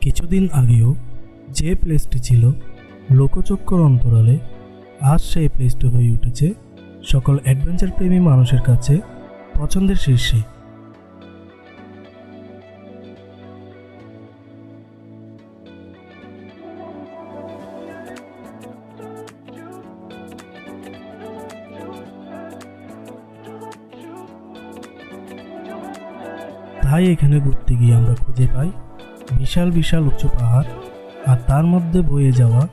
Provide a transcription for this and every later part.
কিছুদিন আগেও যে প্লেসটি ছিল লোকচক্ষুর অন্তরালে, আজ সেই প্লেসটি হয়ে উঠেছে সকল অ্যাডভেঞ্চার প্রেমী মানুষের কাছে পছন্দের শীর্ষে। তাই এখানে ঘুরতে গিয়ে আমরা খুঁজে পাই বিশাল বিশাল উঁচু পাহাড়, আর তার মধ্যে বয়ে যাওয়া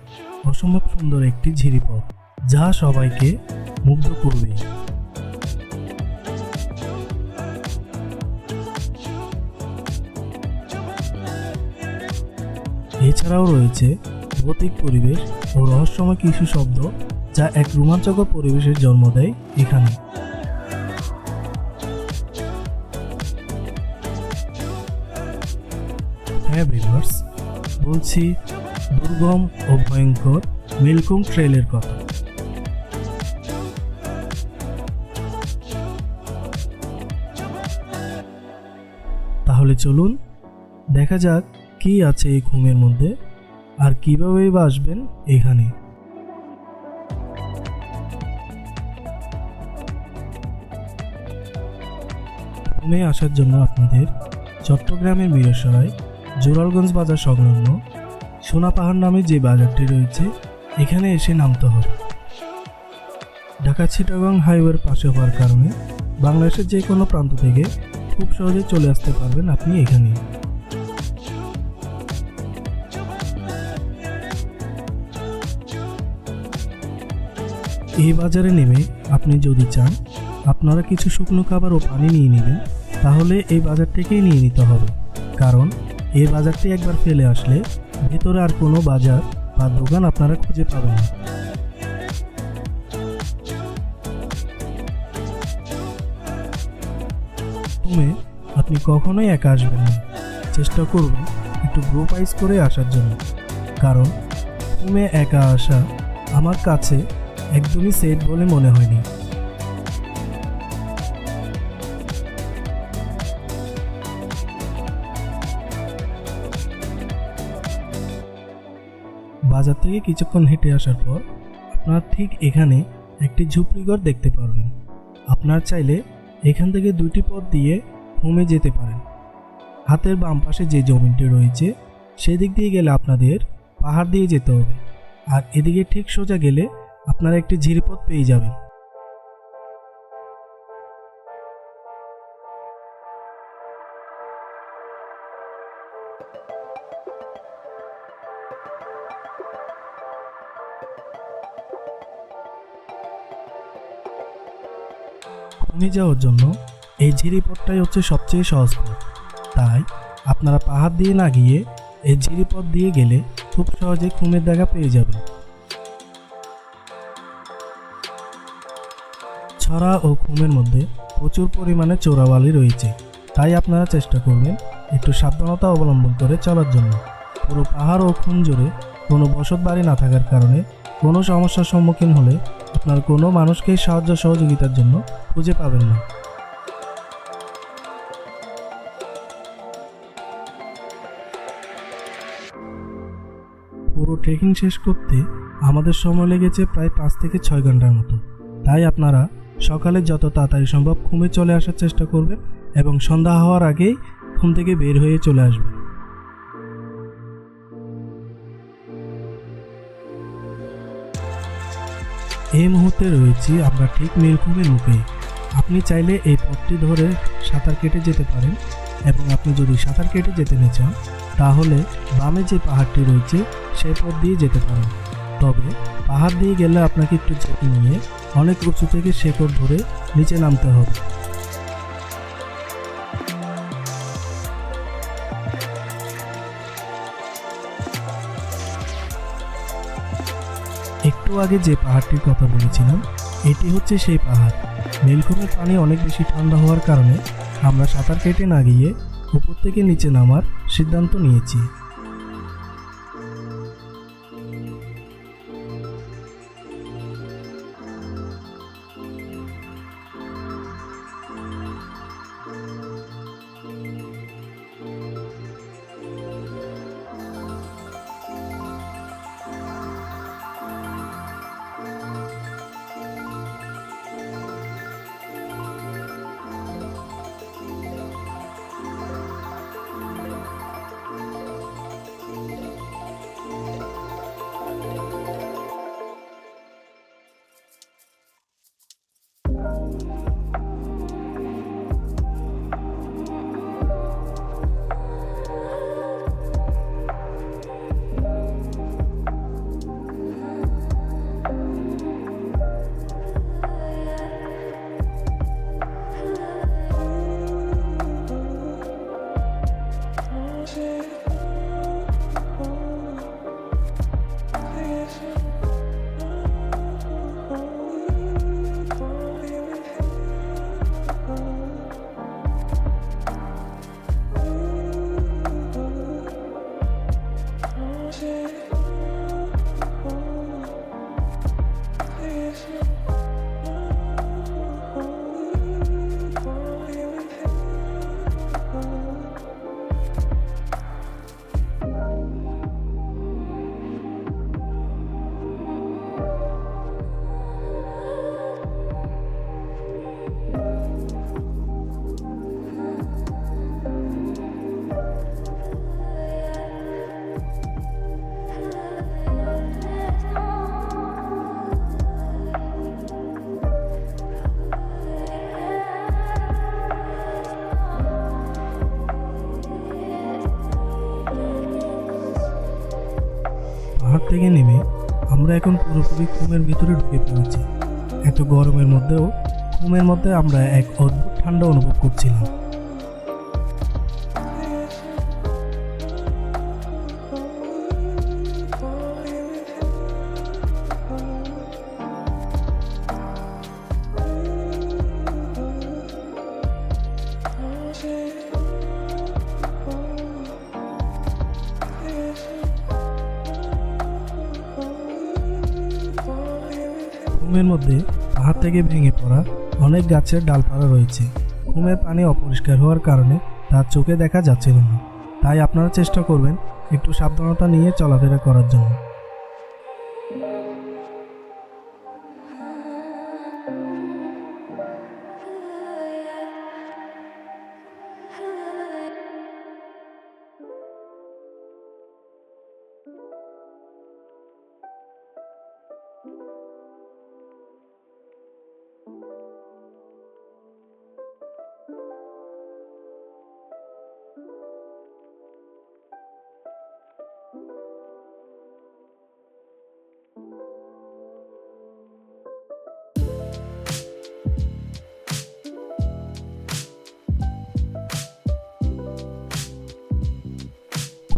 অসম্ভব সুন্দর একটি ঝিরিপথ, যা সবাইকে মুগ্ধ করবে। এছাড়াও রয়েছে ভৌতিক পরিবেশ ও রহস্যময় কিছু শব্দ, যা এক রোমাঞ্চকর পরিবেশের জন্ম দেয় এখানে। হ্যাঁ ভিউয়ার্স, বলছি দুর্গম ও ভয়ঙ্কর মেলকোং ট্রেলের কথা। তাহলে চলুন দেখা যাক কি আছে এই খুমের মধ্যে আর কিভাবে বা আসবেন এখানে। খুমে আসার জন্য আপনাদের চট্টগ্রামের মিরসরাই জোরালগঞ্জ বাজার সংলগ্ন সোনা পাহাড় নামে যে বাজারটি রয়েছে, এখানে এসে নামতে হবে। ঢাকা চিটাগং হাইওয়ের পাশে হওয়ার কারণে বাংলাদেশের যে কোনো প্রান্ত থেকে খুব সহজে চলে আসতে পারবেন আপনি এখানে। এই বাজারে নেমে আপনি যদি চান আপনারা কিছু শুকনো খাবার ও পানি নিয়ে নেবেন, তাহলে এই বাজার থেকেই নিয়ে নিতে হবে, কারণ এই বাজারটি একবার ফেলে আসলে ভেতরে আর কোনো বাজার বা দোকান আপনারা খুঁজে পাবেন না। খুমে আপনি কখনোই একা আসবেন না, চেষ্টা করবেন একটু গ্রুপ ওয়াইজ করে আসার জন্য, কারণ খুমে একা আসা আমার কাছে একদমই সেফ বলে মনে হয়নি। বাজার থেকে কিছুক্ষণ হেঁটে আসার পর আপনার ঠিক এখানে একটি ঝুপড়িঘর দেখতে পারবেন। আপনার চাইলে এখান থেকে দুটি পথ দিয়ে খুমে যেতে পারেন। হাতের বাম পাশে যে জমিটি রয়েছে সেদিক দিয়ে গেলে আপনাদের পাহাড় দিয়ে যেতে হবে, আর এদিকে ঠিক সোজা গেলে আপনারা একটি ঝিরিপথ পেয়ে যাবেন। খুমে যাওয়ার জন্য এই ঝিরিপথটাই হচ্ছে সবচেয়ে সহজ পথ, তাই আপনারা পাহাড় দিয়ে না গিয়ে এই ঝিরিপথ দিয়ে গেলে খুব সহজে খুমের দেখা পেয়ে যাবেন। ছড়া ও খুমের মধ্যে প্রচুর পরিমাণে চোরাবালি রয়েছে, তাই আপনারা চেষ্টা করবেন একটু সাবধানতা অবলম্বন করে চলার জন্য। পুরো পাহাড় ও খুম জুড়ে কোনো বসত বাড়ি না থাকার কারণে কোনো সমস্যার সম্মুখীন হলে আপনার কোনো মানুষকে সাহায্য সহযোগিতার জন্য খুঁজে পাবেন না। পুরো ট্রেকিং শেষ করতে আমাদের সময় লেগেছে প্রায় 5 থেকে 6 ঘন্টার মতো, তাই আপনারা সকালে যত তাড়াতাড়ি সম্ভব খুমে চলে আসার চেষ্টা করবেন এবং সন্ধ্যা হওয়ার আগেই খুম থেকে বের হয়ে চলে আসবেন। এই মুহূর্তে রয়েছি আমরা ঠিক নীলখুমের মুখে। আপনি চাইলে এই পথটি ধরে সাঁতার কেটে যেতে পারেন, এবং আপনি যদি সাঁতার কেটে যেতে না চান তাহলে বামে যে পাহাড়টি রয়েছে সেই পথ দিয়ে যেতে পারেন। তবে পাহাড় দিয়ে গেলে আপনাকে একটু ঝুঁকি নিয়ে অনেক উঁচু থেকে শেকড় ধরে নিচে নামতে হবে। একটু আগে যে পাহাড়টির কথা বলেছিলাম এটি হচ্ছে সেই পাহাড়। নীলখুমের পানি অনেক বেশি ঠান্ডা হওয়ার কারণে আমরা সাঁতার কেটে না গিয়ে উপর থেকে নিচে নামার সিদ্ধান্ত নিয়েছি। পাহাড় থেকে নেমে আমরা এখন পুরোপুরি ঘুমের ভিতরে ঢুকে পড়েছি। এত গরমের মধ্যেও ঘুমের মধ্যে আমরা এক অদ্ভুত ঠান্ডা অনুভব করছিলাম। ঘুমের মধ্যে পাহাড় থেকে ভেঙে পড়া অনেক গাছের ডালপালা রয়েছে। ঘুমের পানি অপরিষ্কার হওয়ার কারণে তার চোখে দেখা যাচ্ছিল না, তাই আপনারা চেষ্টা করবেন একটু সাবধানতা নিয়ে চলাফেরা করার জন্য।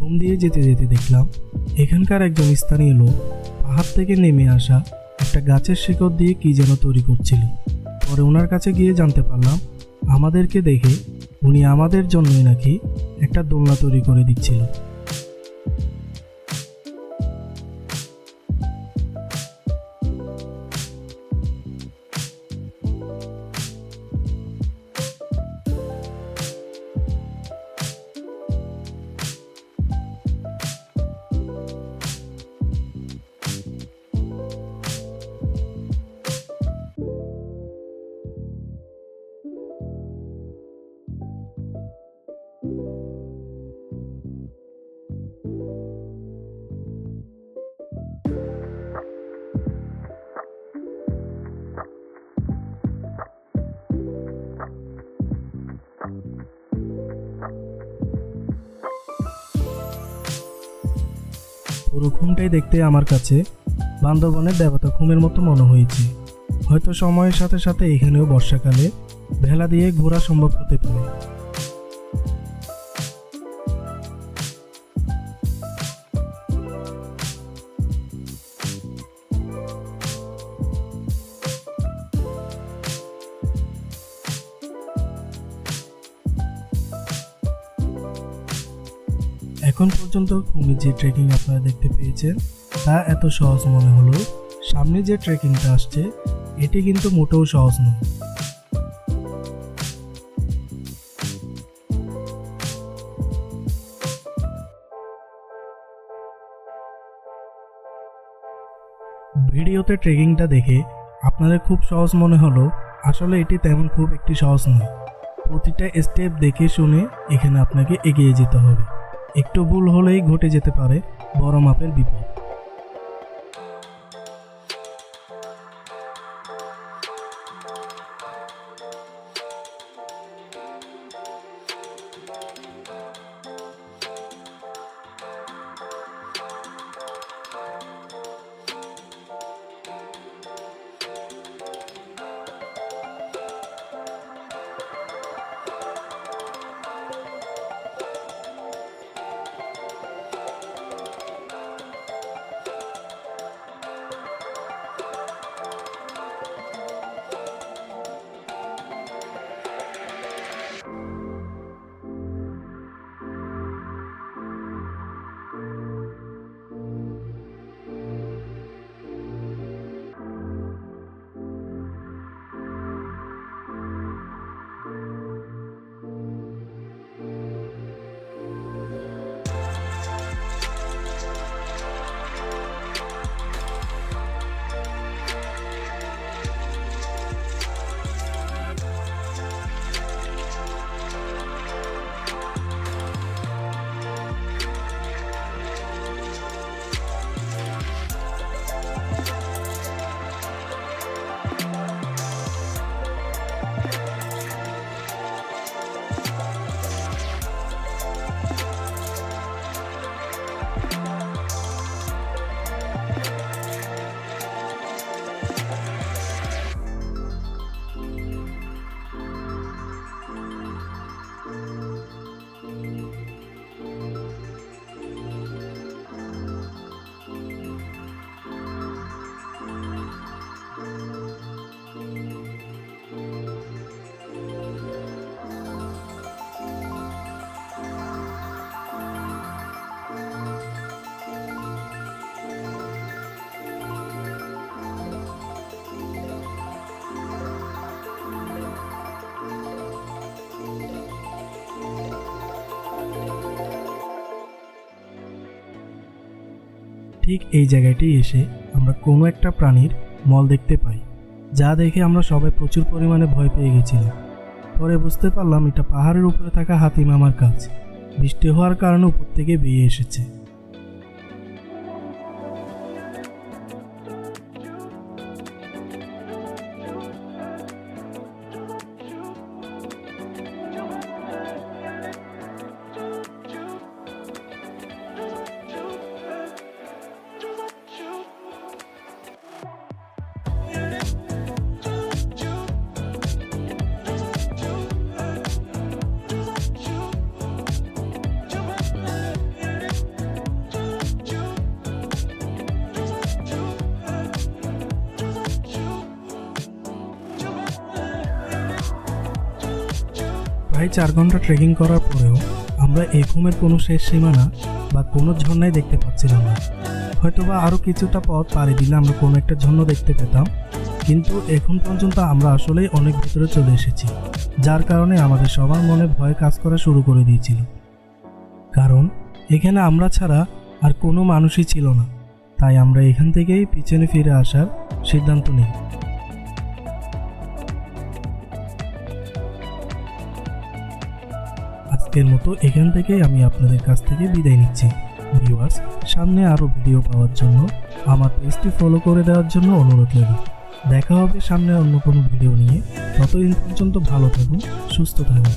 ঘুম দিয়ে যেতে যেতে দেখলাম এখানকার একজন স্থানীয় লোক পাহাড় থেকে নেমে আসা একটা গাছের শিকড় দিয়ে কি যেন তৈরি করছিল। পরে ওনার কাছে গিয়ে জানতে পারলাম আমাদেরকে দেখে উনি আমাদের জন্যই নাকি একটা দোলনা তৈরি করে দিচ্ছিল। পুরো ঘুমটাই দেখতে আমার কাছে বান্দরবনের দেবতা ঘুমের মতো মনে হয়েছে। হয়তো সময়ের সাথে সাথে এখানেও বর্ষাকালে ভেলা দিয়ে ঘোরা সম্ভব হতে পারে। এখন পর্যন্ত কুমির যে ট্রেকিং আপনারা দেখতে পেয়েছেন তা এত সহজ মনে হলো, সামনে যে ট্রেকিংটা আসছে এটি কিন্তু মোটেও সহজ নয়। ভিডিওতে ট্রেকিংটা দেখে আপনাদের খুব সহজ মনে হলো, আসলে এটি তেমন খুব একটি সহজ নয়। প্রতিটা স্টেপ দেখে শুনে এখানে আপনাকে এগিয়ে যেতে হবে। একটু ভুল হলেই ঘটে যেতে পারে বড় মাপের বিপদ। ঠিক এই জায়গাটি এসে আমরা কোনো একটা প্রাণীর মল দেখতে পাই, যা দেখে আমরা সবাই প্রচুর পরিমাণে ভয় পেয়ে গেছিলাম। পরে বুঝতে পারলাম এটা পাহাড়ের উপরে থাকা হাতি মামার কাজ, বৃষ্টি হওয়ার কারণে উপর থেকে বেরিয়ে এসেছে। প্রায় 4 ঘন্টা ট্রেকিং করার পরেও আমরা এই ঘুমের কোনো শেষ সীমানা বা কোনো ঝর্ণাই দেখতে পাচ্ছিলাম না। হয়তোবা আরও কিছুটা পথ পাড়ি দিলে আমরা কোনো একটা ঝর্ণা দেখতে পেতাম, কিন্তু এখন পর্যন্ত আমরা আসলেই অনেক ভিতরে চলে এসেছি, যার কারণে আমাদের সবার মনে ভয় কাজ করা শুরু করে দিয়েছিল। কারণ এখানে আমরা ছাড়া আর কোনো মানুষই ছিল না, তাই আমরা এখান থেকেই পিছনে ফিরে আসার সিদ্ধান্ত নিই। আজকের মতো এখান থেকেই আমি আপনাদের কাছ থেকে বিদায় নিচ্ছি। ভিউয়ার্স, সামনে আরও ভিডিও পাওয়ার জন্য আমার পেজটি ফলো করে দেওয়ার জন্য অনুরোধ রইল। দেখা হবে সামনে অন্য কোনো ভিডিও নিয়ে। ততদিন পর্যন্ত ভালো থাকুন, সুস্থ থাকুন।